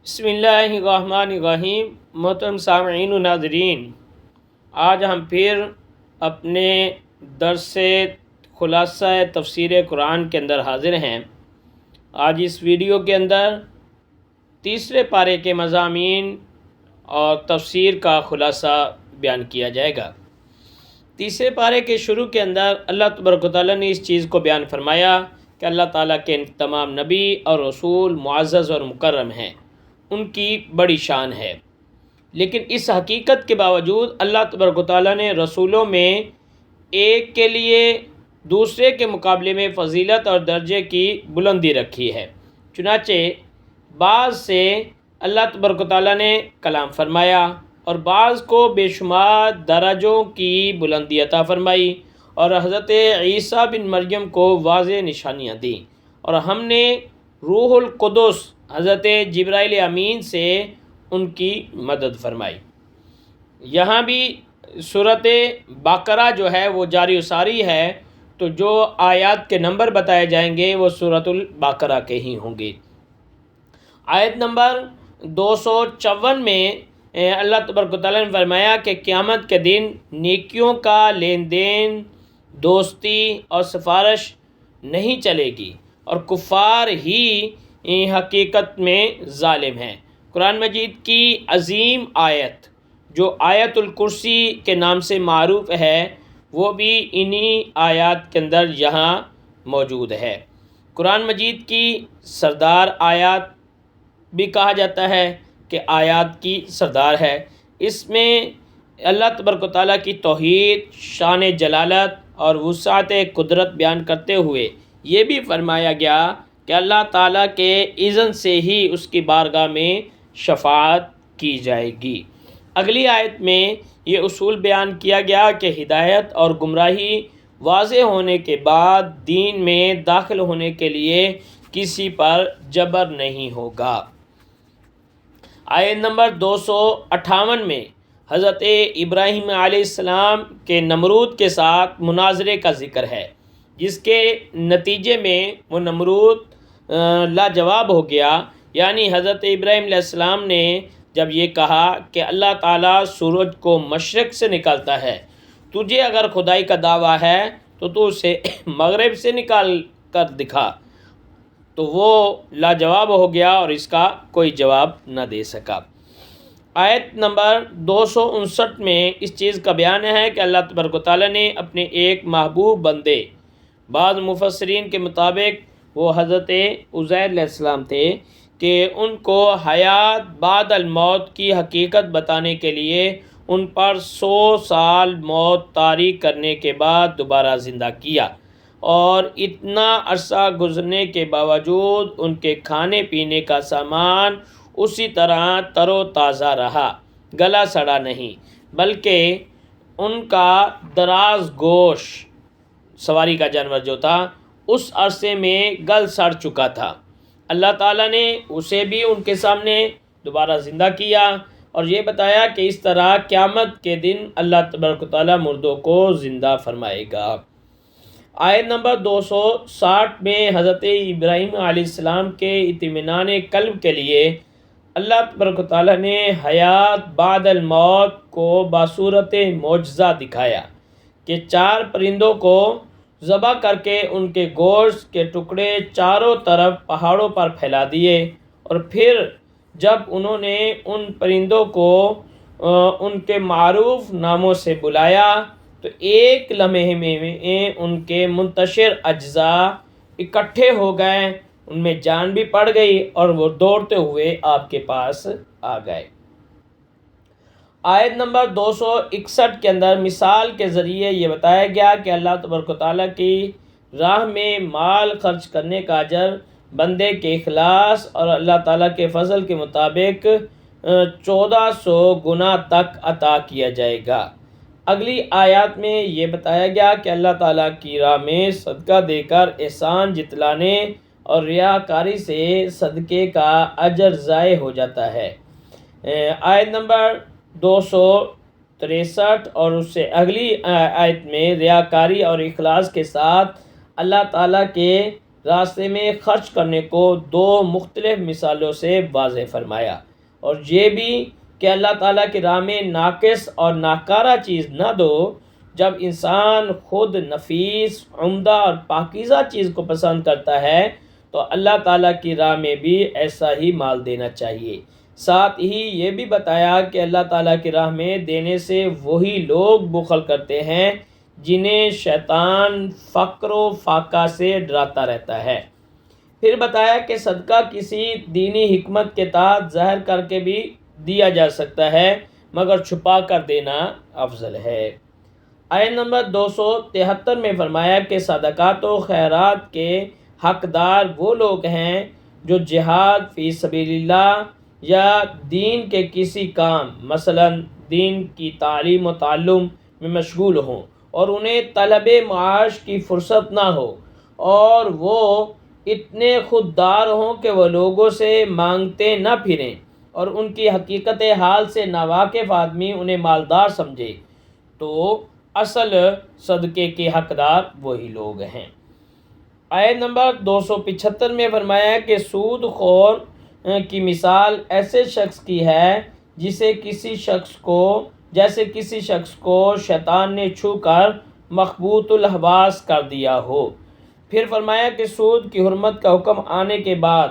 بسم اللہ الرحمن الرحیم۔ محترم سامعین و ناظرین، آج ہم پھر اپنے درس خلاصہ تفسیر قرآن کے اندر حاضر ہیں۔ آج اس ویڈیو کے اندر تیسرے پارے کے مضامین اور تفسیر کا خلاصہ بیان کیا جائے گا۔ تیسرے پارے کے شروع کے اندر اللہ تبارک و تعالیٰ نے اس چیز کو بیان فرمایا کہ اللہ تعالیٰ کے تمام نبی اور رسول معزز اور مکرم ہیں، ان کی بڑی شان ہے، لیکن اس حقیقت کے باوجود اللہ تبارک و تعالیٰ نے رسولوں میں ایک کے لیے دوسرے کے مقابلے میں فضیلت اور درجے کی بلندی رکھی ہے۔ چنانچہ بعض سے اللہ تبارک و تعالیٰ نے کلام فرمایا اور بعض کو بے شمار درجوں کی بلندی عطا فرمائی، اور حضرت عیسیٰ بن مریم کو واضح نشانیاں دیں، اور ہم نے روح القدس حضرت جبرائیل امین سے ان کی مدد فرمائی۔ یہاں بھی سورۃ بقرہ جو ہے وہ جاری و ساری ہے، تو جو آیات کے نمبر بتائے جائیں گے وہ سورۃ البقرہ کے ہی ہوں گے۔ آیت نمبر 254 میں اللہ تبارک و تعالیٰ نے فرمایا کہ قیامت کے دن نیکیوں کا لین دین، دوستی اور سفارش نہیں چلے گی، اور کفار ہی حقیقت میں ظالم ہیں۔ قرآن مجید کی عظیم آیت جو آیت الکرسی کے نام سے معروف ہے، وہ بھی انہی آیات کے اندر یہاں موجود ہے۔ قرآن مجید کی سردار آیات بھی کہا جاتا ہے کہ آیات کی سردار ہے۔ اس میں اللہ تبارک و تعالیٰ کی توحید، شان جلالت اور وسعت قدرت بیان کرتے ہوئے یہ بھی فرمایا گیا کہ اللہ تعالیٰ کے اذن سے ہی اس کی بارگاہ میں شفاعت کی جائے گی۔ اگلی آیت میں یہ اصول بیان کیا گیا کہ ہدایت اور گمراہی واضح ہونے کے بعد دین میں داخل ہونے کے لیے کسی پر جبر نہیں ہوگا۔ آیت نمبر 258 میں حضرت ابراہیم علیہ السلام کے نمرود کے ساتھ مناظرے کا ذکر ہے، جس کے نتیجے میں وہ نمرود لاجواب ہو گیا۔ یعنی حضرت ابراہیم علیہ السلام نے جب یہ کہا کہ اللہ تعالیٰ سورج کو مشرق سے نکالتا ہے، تجھے اگر خدائی کا دعویٰ ہے تو تو اسے مغرب سے نکال کر دکھا، تو وہ لاجواب ہو گیا اور اس کا کوئی جواب نہ دے سکا۔ آیت نمبر 259 میں اس چیز کا بیان ہے کہ اللہ تبارک و تعالیٰ نے اپنے ایک محبوب بندے، بعض مفسرین کے مطابق وہ حضرت عزیر علیہ السلام تھے، کہ ان کو حیات بعد الموت کی حقیقت بتانے کے لیے ان پر 100 سال موت طاری کرنے کے بعد دوبارہ زندہ کیا، اور اتنا عرصہ گزرنے کے باوجود ان کے کھانے پینے کا سامان اسی طرح تر و تازہ رہا، گلا سڑا نہیں، بلکہ ان کا دراز گوشت، سواری کا جانور جو تھا، اس عرصے میں گل سڑ چکا تھا۔ اللہ تعالیٰ نے اسے بھی ان کے سامنے دوبارہ زندہ کیا، اور یہ بتایا کہ اس طرح قیامت کے دن اللہ تبارک و تعالیٰ مردوں کو زندہ فرمائے گا۔ آیت نمبر 260 میں حضرت ابراہیم علیہ السلام کے اطمینان قلب کے لیے اللہ تبارک و تعالیٰ نے حیات بعد الموت کو بصورت معجزہ دکھایا کہ 4 پرندوں کو ذبح کر کے ان کے گوشت کے ٹکڑے چاروں طرف پہاڑوں پر پھیلا دیے، اور پھر جب انہوں نے ان پرندوں کو ان کے معروف ناموں سے بلایا تو ایک لمحے میں ان کے منتشر اجزاء اکٹھے ہو گئے، ان میں جان بھی پڑ گئی، اور وہ دوڑتے ہوئے آپ کے پاس آ گئے۔ آیت نمبر 261 کے اندر مثال کے ذریعے یہ بتایا گیا کہ اللہ تبارک و تعالیٰ کی راہ میں مال خرچ کرنے کا اجر بندے کے اخلاص اور اللہ تعالیٰ کے فضل کے مطابق 1400 گنا تک عطا کیا جائے گا۔ اگلی آیات میں یہ بتایا گیا کہ اللہ تعالیٰ کی راہ میں صدقہ دے کر احسان جتلانے اور ریاکاری سے صدقے کا اجر ضائع ہو جاتا ہے۔ آیت نمبر 263 اور اس سے اگلی آیت میں ریاکاری اور اخلاص کے ساتھ اللہ تعالیٰ کے راستے میں خرچ کرنے کو دو مختلف مثالوں سے واضح فرمایا، اور یہ بھی کہ اللہ تعالیٰ کی راہ میں ناقص اور ناکارہ چیز نہ دو۔ جب انسان خود نفیس، عمدہ اور پاکیزہ چیز کو پسند کرتا ہے تو اللہ تعالیٰ کی راہ میں بھی ایسا ہی مال دینا چاہیے۔ ساتھ ہی یہ بھی بتایا کہ اللہ تعالیٰ کی راہ میں دینے سے وہی لوگ بخل کرتے ہیں جنہیں شیطان فقر و فاقہ سے ڈراتا رہتا ہے۔ پھر بتایا کہ صدقہ کسی دینی حکمت کے تحت ظاہر کر کے بھی دیا جا سکتا ہے، مگر چھپا کر دینا افضل ہے۔ آیت نمبر 273 میں فرمایا کہ صدقات و خیرات کے حقدار وہ لوگ ہیں جو جہاد فی سبیل اللہ یا دین کے کسی کام، مثلا دین کی تعلیم و تعلم میں مشغول ہوں اور انہیں طلب معاش کی فرصت نہ ہو، اور وہ اتنے خوددار ہوں کہ وہ لوگوں سے مانگتے نہ پھریں، اور ان کی حقیقت حال سے ناواقف آدمی انہیں مالدار سمجھے، تو اصل صدقے کے حقدار وہی لوگ ہیں۔ آیت نمبر 275 میں فرمایا کہ سود خور کی مثال ایسے شخص کی ہے جیسے کسی شخص کو شیطان نے چھو کر مخبوط الحواس کر دیا ہو۔ پھر فرمایا کہ سود کی حرمت کا حکم آنے کے بعد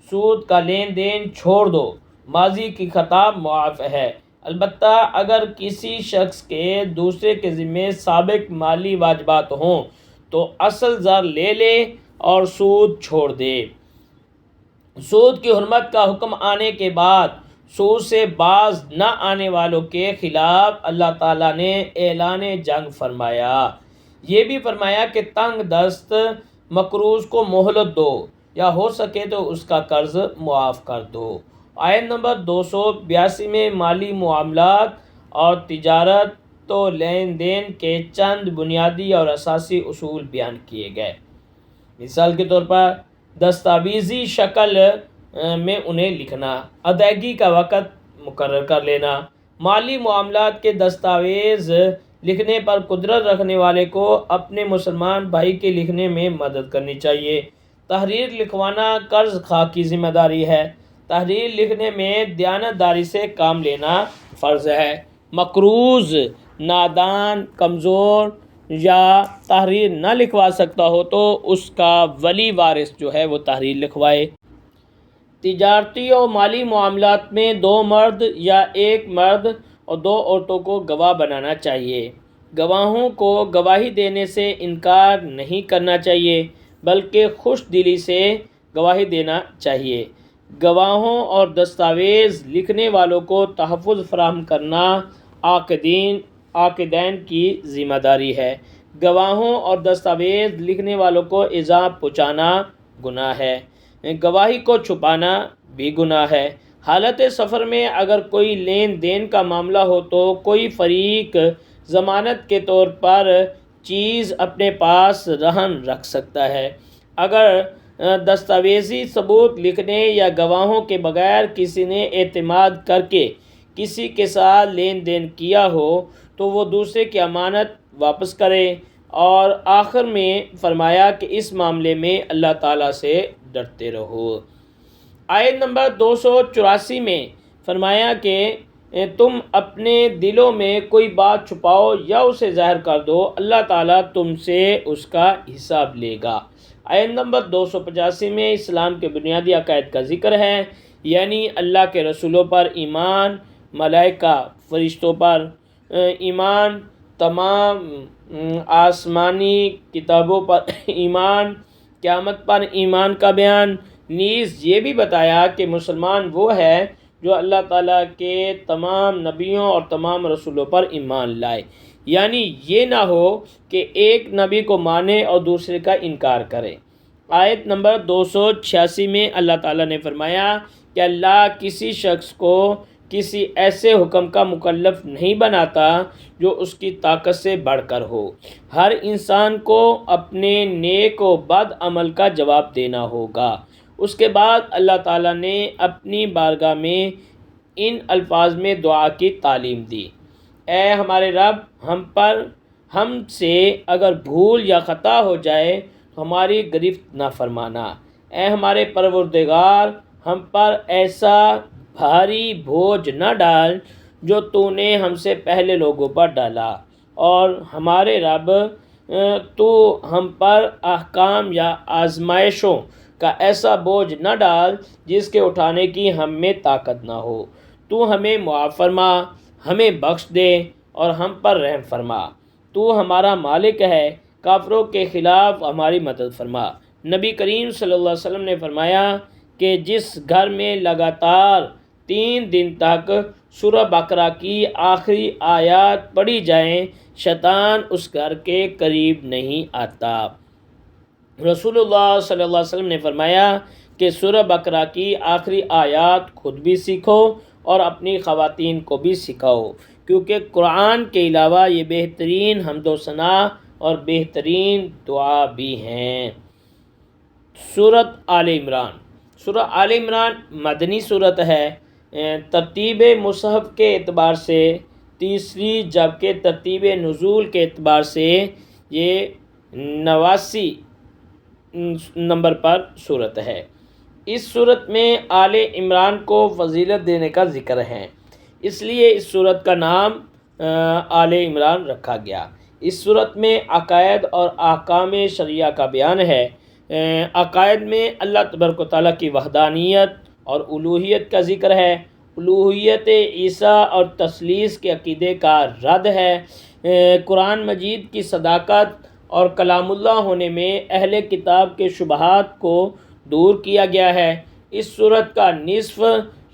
سود کا لین دین چھوڑ دو، ماضی کی خطا معاف ہے، البتہ اگر کسی شخص کے دوسرے کے ذمے سابق مالی واجبات ہوں تو اصل زر لے لے اور سود چھوڑ دے۔ سود کی حرمت کا حکم آنے کے بعد سود سے باز نہ آنے والوں کے خلاف اللہ تعالیٰ نے اعلان جنگ فرمایا۔ یہ بھی فرمایا کہ تنگ دست مقروض کو مہلت دو، یا ہو سکے تو اس کا قرض معاف کر دو۔ آیت نمبر 282 میں مالی معاملات اور تجارت و لین دین کے چند بنیادی اور اساسی اصول بیان کیے گئے۔ مثال کے طور پر دستاویزی شکل میں انہیں لکھنا، ادائیگی کا وقت مقرر کر لینا۔ مالی معاملات کے دستاویز لکھنے پر قدرت رکھنے والے کو اپنے مسلمان بھائی کے لکھنے میں مدد کرنی چاہیے۔ تحریر لکھوانا قرض خواہ کی ذمہ داری ہے۔ تحریر لکھنے میں دیانتداری سے کام لینا فرض ہے۔ مقروض نادان، کمزور یا تحریر نہ لکھوا سکتا ہو تو اس کا ولی وارث جو ہے وہ تحریر لکھوائے۔ تجارتی اور مالی معاملات میں 2 مرد یا 1 مرد اور 2 عورتوں کو گواہ بنانا چاہیے۔ گواہوں کو گواہی دینے سے انکار نہیں کرنا چاہیے بلکہ خوش دلی سے گواہی دینا چاہیے۔ گواہوں اور دستاویز لکھنے والوں کو تحفظ فراہم کرنا عاقدین کی ذمہ داری ہے۔ گواہوں اور دستاویز لکھنے والوں کو ایذا پہنچانا گناہ ہے۔ گواہی کو چھپانا بھی گناہ ہے۔ حالت سفر میں اگر کوئی لین دین کا معاملہ ہو تو کوئی فریق ضمانت کے طور پر چیز اپنے پاس رہن رکھ سکتا ہے۔ اگر دستاویزی ثبوت لکھنے یا گواہوں کے بغیر کسی نے اعتماد کر کے کسی کے ساتھ لین دین کیا ہو تو وہ دوسرے کی امانت واپس کرے، اور آخر میں فرمایا کہ اس معاملے میں اللہ تعالیٰ سے ڈرتے رہو۔ آیت نمبر 284 میں فرمایا کہ تم اپنے دلوں میں کوئی بات چھپاؤ یا اسے ظاہر کر دو، اللہ تعالیٰ تم سے اس کا حساب لے گا۔ آیت نمبر 285 میں اسلام کے بنیادی عقائد کا ذکر ہے، یعنی اللہ کے رسولوں پر ایمان، ملائکہ فرشتوں پر ایمان، تمام آسمانی کتابوں پر ایمان، قیامت پر ایمان کا بیان۔ نیز یہ بھی بتایا کہ مسلمان وہ ہے جو اللہ تعالیٰ کے تمام نبیوں اور تمام رسولوں پر ایمان لائے، یعنی یہ نہ ہو کہ ایک نبی کو مانے اور دوسرے کا انکار کرے۔ آیت نمبر 286 میں اللہ تعالیٰ نے فرمایا کہ اللہ کسی شخص کو کسی ایسے حکم کا مکلف نہیں بناتا جو اس کی طاقت سے بڑھ کر ہو۔ ہر انسان کو اپنے نیک و بد عمل کا جواب دینا ہوگا۔ اس کے بعد اللہ تعالیٰ نے اپنی بارگاہ میں ان الفاظ میں دعا کی تعلیم دی: اے ہمارے رب، ہم سے اگر بھول یا خطا ہو جائے تو ہماری گرفت نہ فرمانا۔ اے ہمارے پروردگار، ہم پر ایسا بھاری بوجھ نہ ڈال جو تو نے ہم سے پہلے لوگوں پر ڈالا، اور ہمارے رب تو ہم پر احکام یا آزمائشوں کا ایسا بوجھ نہ ڈال جس کے اٹھانے کی ہم میں طاقت نہ ہو۔ تو ہمیں معاف فرما، ہمیں بخش دے اور ہم پر رحم فرما۔ تو ہمارا مالک ہے، کافروں کے خلاف ہماری مدد فرما۔ نبی کریم صلی اللہ علیہ وسلم نے فرمایا کہ جس گھر میں لگاتار 3 دن تک سورہ بقرہ کی آخری آیات پڑھی جائیں، شیطان اس گھر کے قریب نہیں آتا۔ رسول اللہ صلی اللہ علیہ وسلم نے فرمایا کہ سورہ بقرہ کی آخری آیات خود بھی سیکھو اور اپنی خواتین کو بھی سکھاؤ، کیونکہ قرآن کے علاوہ یہ بہترین حمد و ثنا اور بہترین دعا بھی ہیں۔ سورۃ آل عمران۔ سورہ آل عمران مدنی سورت ہے۔ ترتیب مصحف کے اعتبار سے تیسری، جبکہ ترتیب نزول کے اعتبار سے یہ 89 نمبر پر صورت ہے۔ اس صورت میں آل عمران کو فضیلت دینے کا ذکر ہے، اس لیے اس صورت کا نام آل عمران رکھا گیا۔ اس صورت میں عقائد اور احکام شرعیہ کا بیان ہے۔ عقائد میں اللہ تبارک و تعالیٰ کی وحدانیت اور الوہیت کا ذکر ہے، الوہیت عیسیٰ اور تثلیث کے عقیدے کا رد ہے، قرآن مجید کی صداقت اور کلام اللہ ہونے میں اہل کتاب کے شبہات کو دور کیا گیا ہے۔ اس صورت کا نصف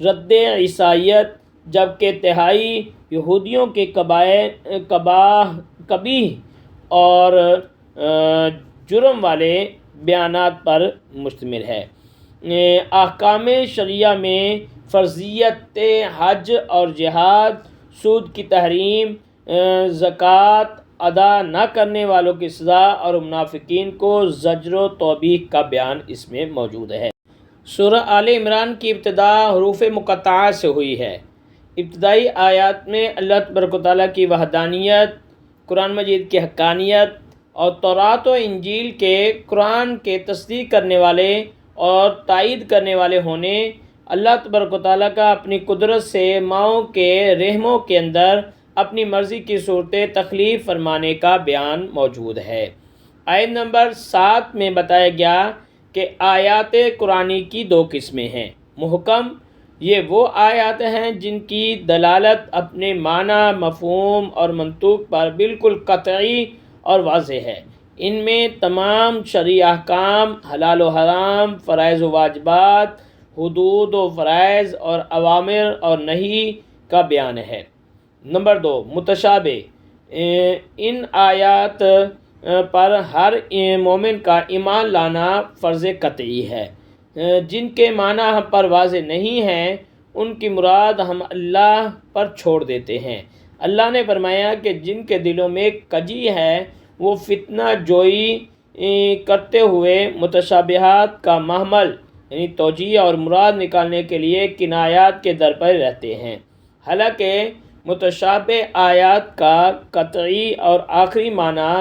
رد عیسائیت، جبکہ تہائی یہودیوں کے قبیح اور جرم والے بیانات پر مشتمل ہے۔ احکام شرعیہ میں فرضیت حج اور جہاد، سود کی تحریم، زکوٰۃ ادا نہ کرنے والوں کی سزا اور منافقین کو زجر و توبیخ کا بیان اس میں موجود ہے۔ سورہ آل عمران کی ابتدا حروف مقطعہ سے ہوئی ہے۔ ابتدائی آیات میں اللہ تبارک و تعالیٰ کی وحدانیت، قرآن مجید کی حقانیت اور تورات و انجیل کے قرآن کے تصدیق کرنے والے اور تائید کرنے والے ہونے، اللہ تبارک و تعالیٰ کا اپنی قدرت سے ماؤں کے رحموں کے اندر اپنی مرضی کی صورتیں تخلیق فرمانے کا بیان موجود ہے۔ آیت نمبر 7 میں بتایا گیا کہ آیات قرآنی کی 2 قسمیں ہیں۔ محکم، یہ وہ آیات ہیں جن کی دلالت اپنے معنی، مفہوم اور منطوق پر بالکل قطعی اور واضح ہے۔ ان میں تمام شرعی احکام، حلال و حرام، فرائض و واجبات، حدود و فرائض اور اوامر اور نہی کا بیان ہے۔ نمبر 2، متشابہ، ان آیات پر ہر مومن کا ایمان لانا فرض قطعی ہے۔ جن کے معنی ہم پر واضح نہیں ہیں، ان کی مراد ہم اللہ پر چھوڑ دیتے ہیں۔ اللہ نے فرمایا کہ جن کے دلوں میں کجی ہے، وہ فتنہ جوئی کرتے ہوئے متشابہات کا محمل یعنی توجیہ اور مراد نکالنے کے لیے کنایات کے در پر رہتے ہیں، حالانکہ متشابہ آیات کا قطعی اور آخری معنی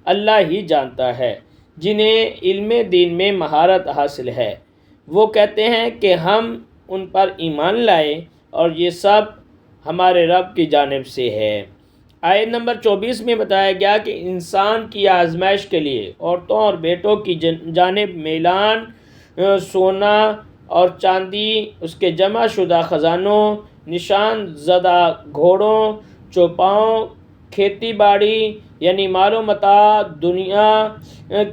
اللہ ہی جانتا ہے، جنہیں علم دین میں مہارت حاصل ہے۔ وہ کہتے ہیں کہ ہم ان پر ایمان لائے اور یہ سب ہمارے رب کی جانب سے ہے۔ آیت نمبر 24 میں بتایا گیا کہ انسان کی آزمائش کے لیے عورتوں اور بیٹوں کی جانب میلان، سونا اور چاندی، اس کے جمع شدہ خزانوں، نشان زدہ گھوڑوں، چوپاؤں، کھیتی باڑی یعنی مال و متاع، دنیا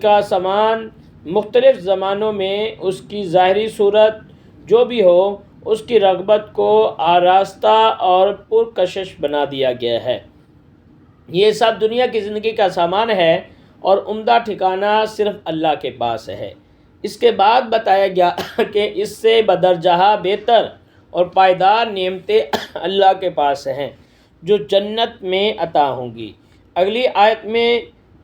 کا سامان، مختلف زمانوں میں اس کی ظاہری صورت جو بھی ہو، اس کی رغبت کو آراستہ اور پرکشش بنا دیا گیا ہے۔ یہ سب دنیا کی زندگی کا سامان ہے اور عمدہ ٹھکانہ صرف اللہ کے پاس ہے۔ اس کے بعد بتایا گیا کہ اس سے بدرجہ بہتر اور پائیدار نعمتیں اللہ کے پاس ہیں جو جنت میں عطا ہوں گی۔ اگلی آیت میں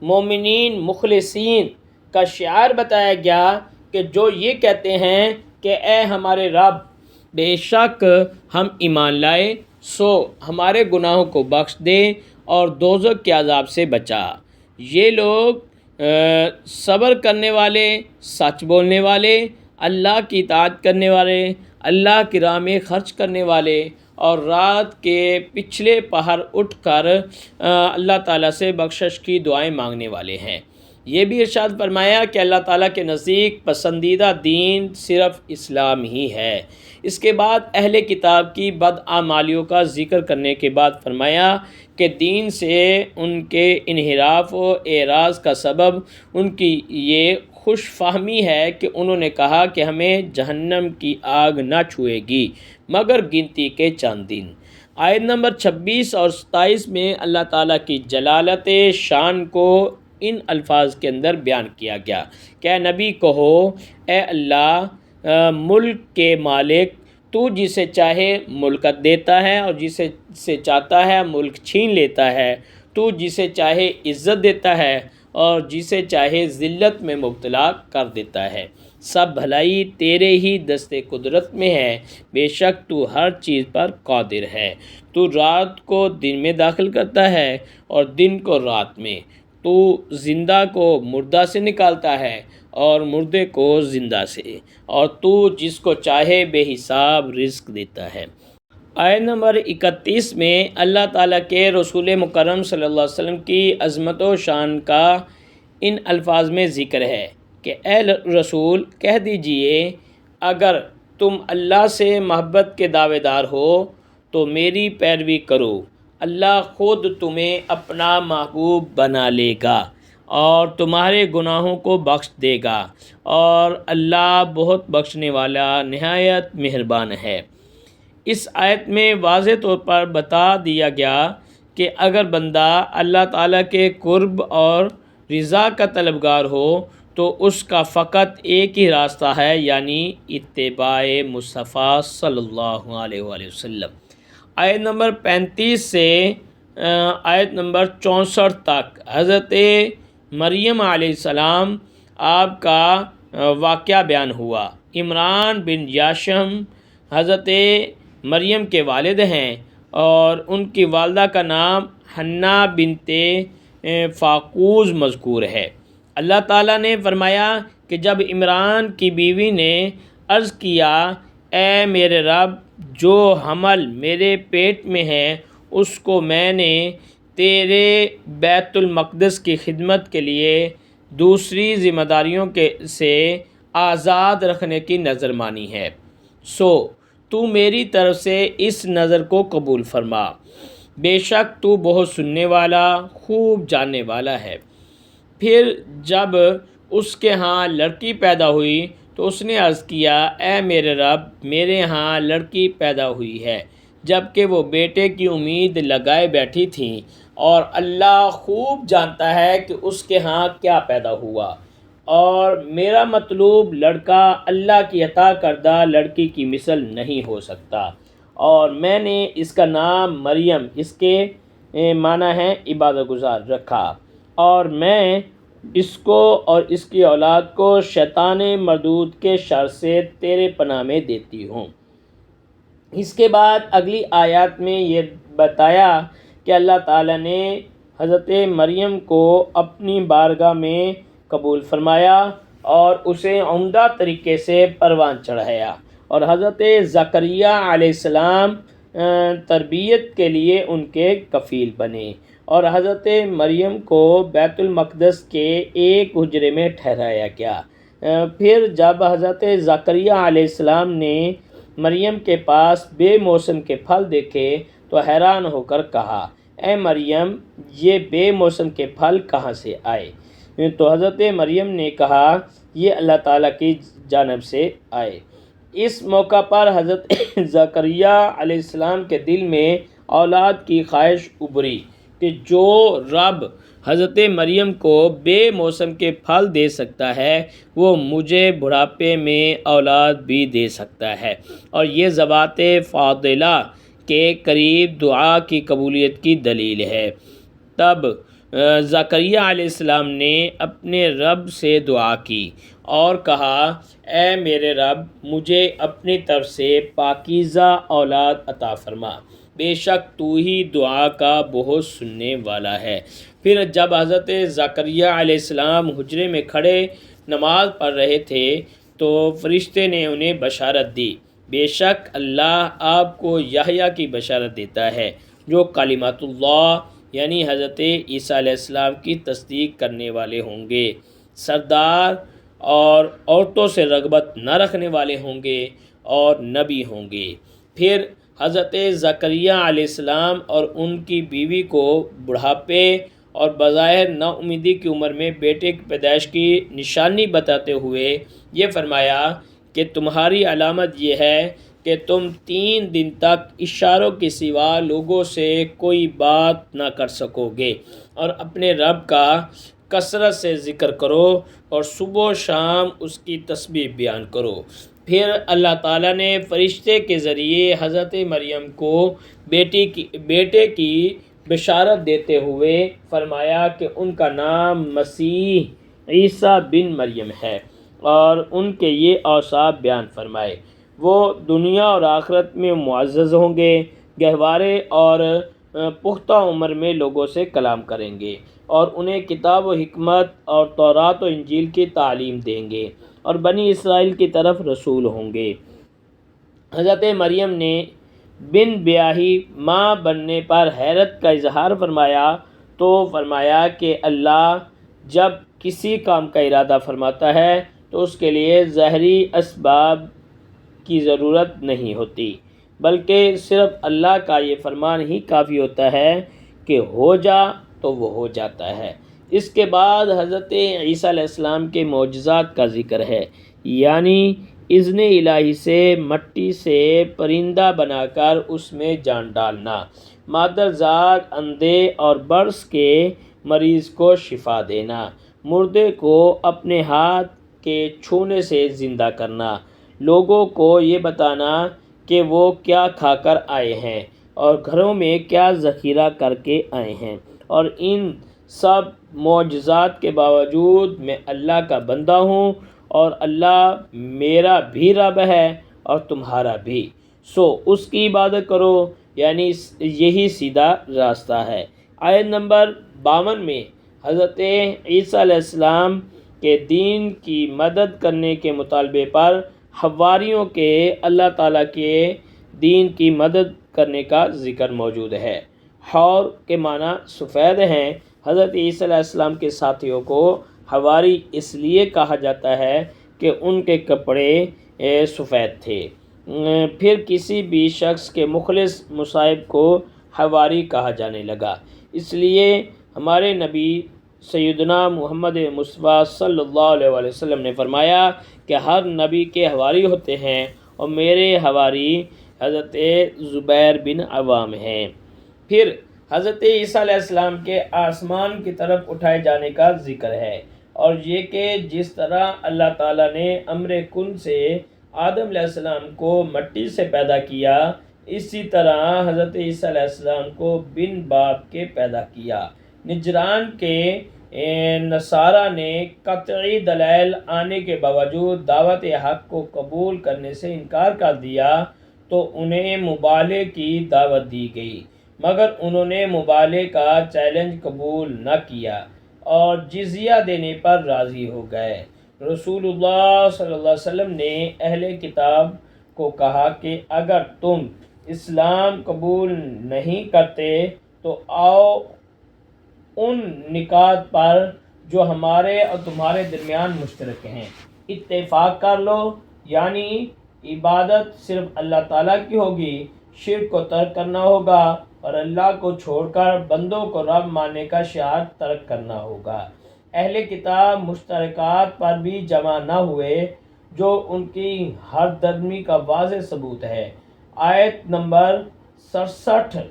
مومنین مخلصین کا شعار بتایا گیا کہ جو یہ کہتے ہیں کہ اے ہمارے رب، بے شک ہم ایمان لائے، سو ہمارے گناہوں کو بخش دے اور دوزخ کے عذاب سے بچا۔ یہ لوگ صبر کرنے والے، سچ بولنے والے، اللہ کی اطاعت کرنے والے، اللہ کی راہ میں خرچ کرنے والے، اور رات کے پچھلے پہر اٹھ کر اللہ تعالیٰ سے بخشش کی دعائیں مانگنے والے ہیں۔ یہ بھی ارشاد فرمایا کہ اللہ تعالیٰ کے نزدیک پسندیدہ دین صرف اسلام ہی ہے۔ اس کے بعد اہل کتاب کی بدعمالیوں کا ذکر کرنے کے بعد فرمایا کہ دین سے ان کے انحراف و اعراض کا سبب ان کی یہ خوش فہمی ہے کہ انہوں نے کہا کہ ہمیں جہنم کی آگ نہ چھوئے گی مگر گنتی کے چند دن۔ آیت نمبر 26 اور 27 میں اللہ تعالیٰ کی جلالت شان کو ان الفاظ کے اندر بیان کیا گیا کہ اے نبی کہو، اے اللہ ملک کے مالک، تو جسے چاہے ملک دیتا ہے اور جسے چاہتا ہے ملک چھین لیتا ہے، تو جسے چاہے عزت دیتا ہے اور جسے چاہے ذلت میں مبتلا کر دیتا ہے۔ سب بھلائی تیرے ہی دست قدرت میں ہے، بے شک تو ہر چیز پر قادر ہے۔ تو رات کو دن میں داخل کرتا ہے اور دن کو رات میں، تو زندہ کو مردہ سے نکالتا ہے اور مردے کو زندہ سے، اور تو جس کو چاہے بے حساب رزق دیتا ہے۔ آیت نمبر 31 میں اللہ تعالیٰ کے رسول مکرم صلی اللہ علیہ وسلم کی عظمت و شان کا ان الفاظ میں ذکر ہے کہ اے رسول کہہ دیجئے، اگر تم اللہ سے محبت کے دعوے دار ہو تو میری پیروی کرو، اللہ خود تمہیں اپنا محبوب بنا لے گا اور تمہارے گناہوں کو بخش دے گا، اور اللہ بہت بخشنے والا نہایت مہربان ہے۔ اس آیت میں واضح طور پر بتا دیا گیا کہ اگر بندہ اللہ تعالیٰ کے قرب اور رضا کا طلبگار ہو تو اس کا فقط ایک ہی راستہ ہے، یعنی اتباع مصطفیٰ صلی اللہ علیہ وآلہ وسلم۔ آیت نمبر 35 سے آیت نمبر 64 تک حضرت مریم علیہ السلام آپ کا واقعہ بیان ہوا۔ عمران بن یاشم حضرت مریم کے والد ہیں اور ان کی والدہ کا نام حنا بنت فاقوز مذکور ہے۔ اللہ تعالیٰ نے فرمایا کہ جب عمران کی بیوی نے عرض کیا، اے میرے رب، جو حمل میرے پیٹ میں ہے اس کو میں نے تیرے بیت المقدس کی خدمت کے لیے دوسری ذمہ داریوں سے آزاد رکھنے کی نظر مانی ہے، سو تو میری طرف سے اس نظر کو قبول فرما، بے شک تو بہت سننے والا خوب جاننے والا ہے۔ پھر جب اس کے ہاں لڑکی پیدا ہوئی تو اس نے عرض کیا، اے میرے رب، میرے ہاں لڑکی پیدا ہوئی ہے، جبکہ وہ بیٹے کی امید لگائے بیٹھی تھیں، اور اللہ خوب جانتا ہے کہ اس کے ہاں کیا پیدا ہوا، اور میرا مطلوب لڑکا اللہ کی عطا کردہ لڑکی کی مثل نہیں ہو سکتا، اور میں نے اس کا نام مریم، اس کے معنی ہے عبادت گزار، رکھا، اور میں اس کو اور اس کی اولاد کو شیطان مردود کے شر سے تیرے پناہ میں دیتی ہوں۔ اس کے بعد اگلی آیات میں یہ بتایا کہ اللہ تعالیٰ نے حضرت مریم کو اپنی بارگاہ میں قبول فرمایا اور اسے عمدہ طریقے سے پروان چڑھایا، اور حضرت زکریا علیہ السلام تربیت کے لیے ان کے کفیل بنے، اور حضرت مریم کو بیت المقدس کے ایک حجرے میں ٹھہرایا گیا۔ پھر جب حضرت زکریا علیہ السلام نے مریم کے پاس بے موسم کے پھل دیکھے تو حیران ہو کر کہا، اے مریم، یہ بے موسم کے پھل کہاں سے آئے؟ تو حضرت مریم نے کہا، یہ اللہ تعالیٰ کی جانب سے آئے۔ اس موقع پر حضرت زکریا علیہ السلام کے دل میں اولاد کی خواہش ابھری کہ جو رب حضرت مریم کو بے موسم کے پھل دے سکتا ہے وہ مجھے بڑھاپے میں اولاد بھی دے سکتا ہے، اور یہ ذوات فاضلہ کے قریب دعا کی قبولیت کی دلیل ہے۔ تب زکریا علیہ السلام نے اپنے رب سے دعا کی اور کہا، اے میرے رب، مجھے اپنی طرف سے پاکیزہ اولاد عطا فرما، بے شک تو ہی دعا کا بہت سننے والا ہے۔ پھر جب حضرت زکریا علیہ السلام حجرے میں کھڑے نماز پڑھ رہے تھے تو فرشتے نے انہیں بشارت دی، بے شک اللہ آپ کو یحییٰ کی بشارت دیتا ہے جو کلمات اللہ یعنی حضرت عیسیٰ علیہ السلام کی تصدیق کرنے والے ہوں گے، سردار اور عورتوں سے رغبت نہ رکھنے والے ہوں گے اور نبی ہوں گے۔ پھر حضرت زکریا علیہ السلام اور ان کی بیوی کو بڑھاپے اور بظاہر نا امیدی کی عمر میں بیٹے کی پیدائش کی نشانی بتاتے ہوئے یہ فرمایا کہ تمہاری علامت یہ ہے کہ تم 3 دن تک اشاروں کے سوا لوگوں سے کوئی بات نہ کر سکو گے اور اپنے رب کا کثرت سے ذکر کرو اور صبح و شام اس کی تسبیح بیان کرو۔ پھر اللہ تعالیٰ نے فرشتے کے ذریعے حضرت مریم کو بیٹے کی بشارت دیتے ہوئے فرمایا کہ ان کا نام مسیح عیسیٰ بن مریم ہے اور ان کے یہ اوصاف بیان فرمائے، وہ دنیا اور آخرت میں معزز ہوں گے، گہوارے اور پختہ عمر میں لوگوں سے کلام کریں گے اور انہیں کتاب و حکمت اور تورات و انجیل کی تعلیم دیں گے اور بنی اسرائیل کی طرف رسول ہوں گے۔ حضرت مریم نے بن بیاہی ماں بننے پر حیرت کا اظہار فرمایا تو فرمایا کہ اللہ جب کسی کام کا ارادہ فرماتا ہے تو اس کے لیے ظاہری اسباب کی ضرورت نہیں ہوتی، بلکہ صرف اللہ کا یہ فرمان ہی کافی ہوتا ہے کہ ہو جا تو وہ ہو جاتا ہے۔ اس کے بعد حضرت عیسیٰ علیہ السلام کے معجزات کا ذکر ہے، یعنی اذن الہی سے مٹی سے پرندہ بنا کر اس میں جان ڈالنا، مادرزاد اندھے اور برص کے مریض کو شفا دینا، مردے کو اپنے ہاتھ کے چھونے سے زندہ کرنا، لوگوں کو یہ بتانا کہ وہ کیا کھا کر آئے ہیں اور گھروں میں کیا ذخیرہ کر کے آئے ہیں، اور ان سب معجزات کے باوجود میں اللہ کا بندہ ہوں اور اللہ میرا بھی رب ہے اور تمہارا بھی، سو اس کی عبادت کرو، یعنی یہی سیدھا راستہ ہے۔ آیت نمبر 52 میں حضرت عیسیٰ علیہ السلام کے دین کی مدد کرنے کے مطالبے پر حواریوں کے اللہ تعالیٰ کے دین کی مدد کرنے کا ذکر موجود ہے۔ حور کے معنی سفید ہیں۔ حضرت عیسیٰ علیہ السلام کے ساتھیوں کو حواری اس لیے کہا جاتا ہے کہ ان کے کپڑے سفید تھے۔ پھر کسی بھی شخص کے مخلص مصاحب کو حواری کہا جانے لگا، اس لیے ہمارے نبی سیدنا محمد مصطفیٰ صلی اللہ علیہ وآلہ وسلم نے فرمایا کہ ہر نبی کے حواری ہوتے ہیں اور میرے حواری حضرت زبیر بن عوام ہیں۔ پھر حضرت عیسیٰ علیہ السلام کے آسمان کی طرف اٹھائے جانے کا ذکر ہے، اور یہ کہ جس طرح اللہ تعالیٰ نے امر کن سے آدم علیہ السلام کو مٹی سے پیدا کیا، اسی طرح حضرت عیسیٰ علیہ السلام کو بن باپ کے پیدا کیا۔ نجران کے نصارہ نے قطعی دلائل آنے کے باوجود دعوت حق کو قبول کرنے سے انکار کر دیا تو انہیں مبالغے کی دعوت دی گئی، مگر انہوں نے مبالغے کا چیلنج قبول نہ کیا اور جزیہ دینے پر راضی ہو گئے۔ رسول اللہ صلی اللہ علیہ وسلم نے اہل کتاب کو کہا کہ اگر تم اسلام قبول نہیں کرتے تو آؤ ان نکات پر جو ہمارے اور تمہارے درمیان مشترک ہیں اتفاق کر لو، یعنی عبادت صرف اللہ تعالیٰ کی ہوگی، شرک کو ترک کرنا ہوگا اور اللہ کو چھوڑ کر بندوں کو رب ماننے کا شعار ترک کرنا ہوگا۔ اہل کتاب مشترکات پر بھی جمع نہ ہوئے جو ان کی ہر درمی کا واضح ثبوت ہے۔ آیت نمبر 67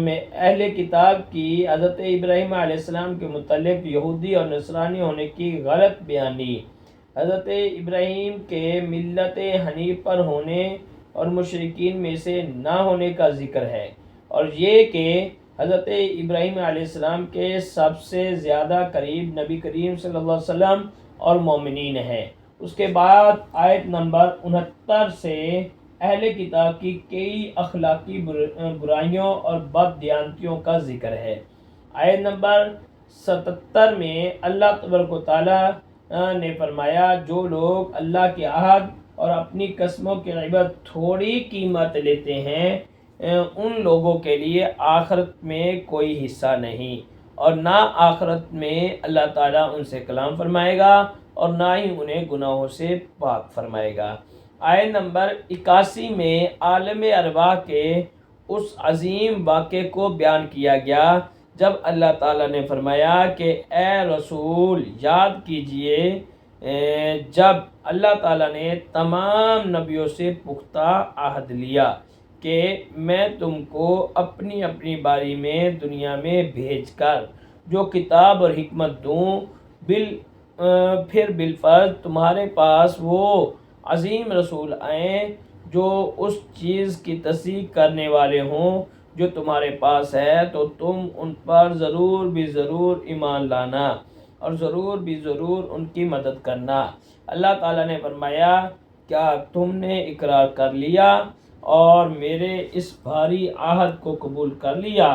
میں اہل کتاب کی حضرت ابراہیم علیہ السلام کے متعلق یہودی اور نصرانی ہونے کی غلط بیانی، حضرت ابراہیم کے ملت حنیف پر ہونے اور مشرکین میں سے نہ ہونے کا ذکر ہے، اور یہ کہ حضرت ابراہیم علیہ السلام کے سب سے زیادہ قریب نبی کریم صلی اللہ علیہ وسلم اور مومنین ہیں۔ اس کے بعد آیت نمبر 69 سے اہل کتاب کی کئی اخلاقی برائیوں اور بد دیانتیوں کا ذکر ہے۔ آیت نمبر 77 میں اللہ تبارک و تعالیٰ نے فرمایا جو لوگ اللہ کے عہد اور اپنی قسموں کے عوض تھوڑی قیمت لیتے ہیں ان لوگوں کے لیے آخرت میں کوئی حصہ نہیں، اور نہ آخرت میں اللہ تعالیٰ ان سے کلام فرمائے گا اور نہ ہی انہیں گناہوں سے پاک فرمائے گا۔ آیت نمبر 81 میں عالم ارواح کے اس عظیم واقعے کو بیان کیا گیا جب اللہ تعالیٰ نے فرمایا کہ اے رسول یاد کیجئے جب اللہ تعالیٰ نے تمام نبیوں سے پختہ عہد لیا کہ میں تم کو اپنی اپنی باری میں دنیا میں بھیج کر جو کتاب اور حکمت دوں پھر بالفرض تمہارے پاس وہ عظیم رسول آئیں جو اس چیز کی تصدیق کرنے والے ہوں جو تمہارے پاس ہے، تو تم ان پر ضرور بھی ضرور ایمان لانا اور ضرور بھی ضرور ان کی مدد کرنا۔ اللہ تعالیٰ نے فرمایا کیا تم نے اقرار کر لیا اور میرے اس بھاری عہد کو قبول کر لیا؟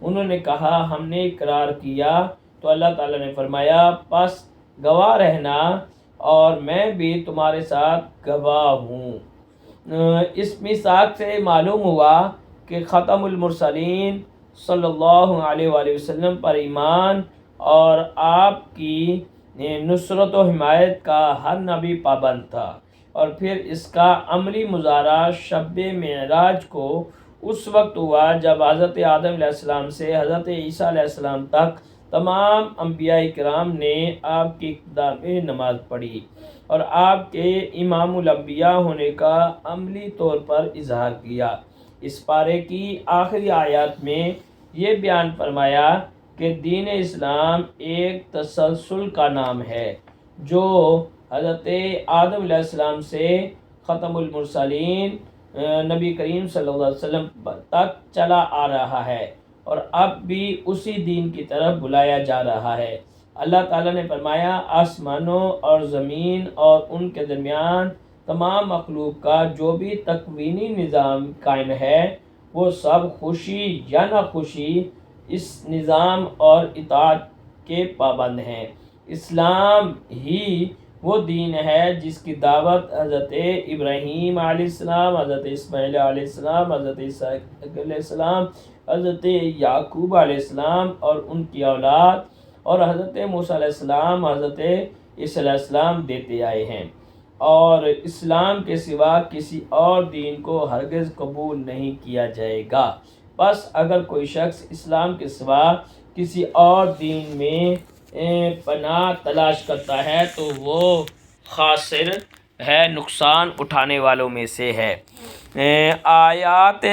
انہوں نے کہا ہم نے اقرار کیا۔ تو اللہ تعالیٰ نے فرمایا پس گواہ رہنا اور میں بھی تمہارے ساتھ گواہ ہوں۔ اس میثاق سے معلوم ہوا کہ ختم المرسلین صلی اللہ علیہ وآلہ وسلم پر ایمان اور آپ کی نصرت و حمایت کا ہر نبی پابند تھا، اور پھر اس کا عملی مظاہرہ شب معراج کو اس وقت ہوا جب حضرت آدم علیہ السلام سے حضرت عیسیٰ علیہ السلام تک تمام انبیاء کرام نے آپ کی ابتدا میں نماز پڑھی اور آپ کے امام الانبیاء ہونے کا عملی طور پر اظہار کیا۔ اس پارے کی آخری آیات میں یہ بیان فرمایا کہ دین اسلام ایک تسلسل کا نام ہے جو حضرت آدم علیہ السلام سے ختم المرسلین نبی کریم صلی اللہ علیہ وسلم تک چلا آ رہا ہے اور اب بھی اسی دین کی طرف بلایا جا رہا ہے۔ اللہ تعالیٰ نے فرمایا آسمانوں اور زمین اور ان کے درمیان تمام مخلوق کا جو بھی تکوینی نظام قائم ہے وہ سب خوشی یا ناخوشی اس نظام اور اطاعت کے پابند ہیں۔ اسلام ہی وہ دین ہے جس کی دعوت حضرت ابراہیم علیہ السلام، حضرت اسماعیل علیہ السلام، حضرت اسحاق علیہ السلام، حضرت یعقوب علیہ السلام اور ان کی اولاد اور حضرت موسیٰ علیہ السلام، حضرت عیسیٰ علیہ السلام دیتے آئے ہیں، اور اسلام کے سوا کسی اور دین کو ہرگز قبول نہیں کیا جائے گا۔ بس اگر کوئی شخص اسلام کے سوا کسی اور دین میں پناہ تلاش کرتا ہے تو وہ خاسر ہے، نقصان اٹھانے والوں میں سے ہے۔ آیات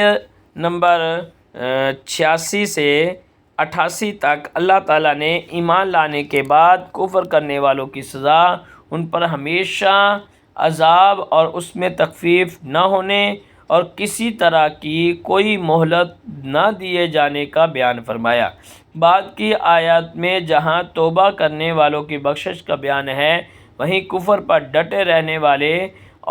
نمبر 86 سے 88 تک اللہ تعالیٰ نے ایمان لانے کے بعد کفر کرنے والوں کی سزا ان پر ہمیشہ عذاب اور اس میں تخفیف نہ ہونے اور کسی طرح کی کوئی مہلت نہ دیے جانے کا بیان فرمایا۔ بعد کی آیات میں جہاں توبہ کرنے والوں کی بخشش کا بیان ہے وہیں کفر پر ڈٹے رہنے والے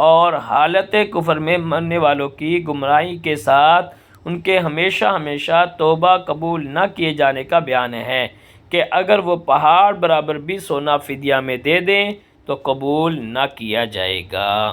اور حالت کفر میں مرنے والوں کی گمراہی کے ساتھ ان کے ہمیشہ ہمیشہ توبہ قبول نہ کیے جانے کا بیان ہے کہ اگر وہ پہاڑ برابر بھی سونا فدیہ میں دے دیں تو قبول نہ کیا جائے گا۔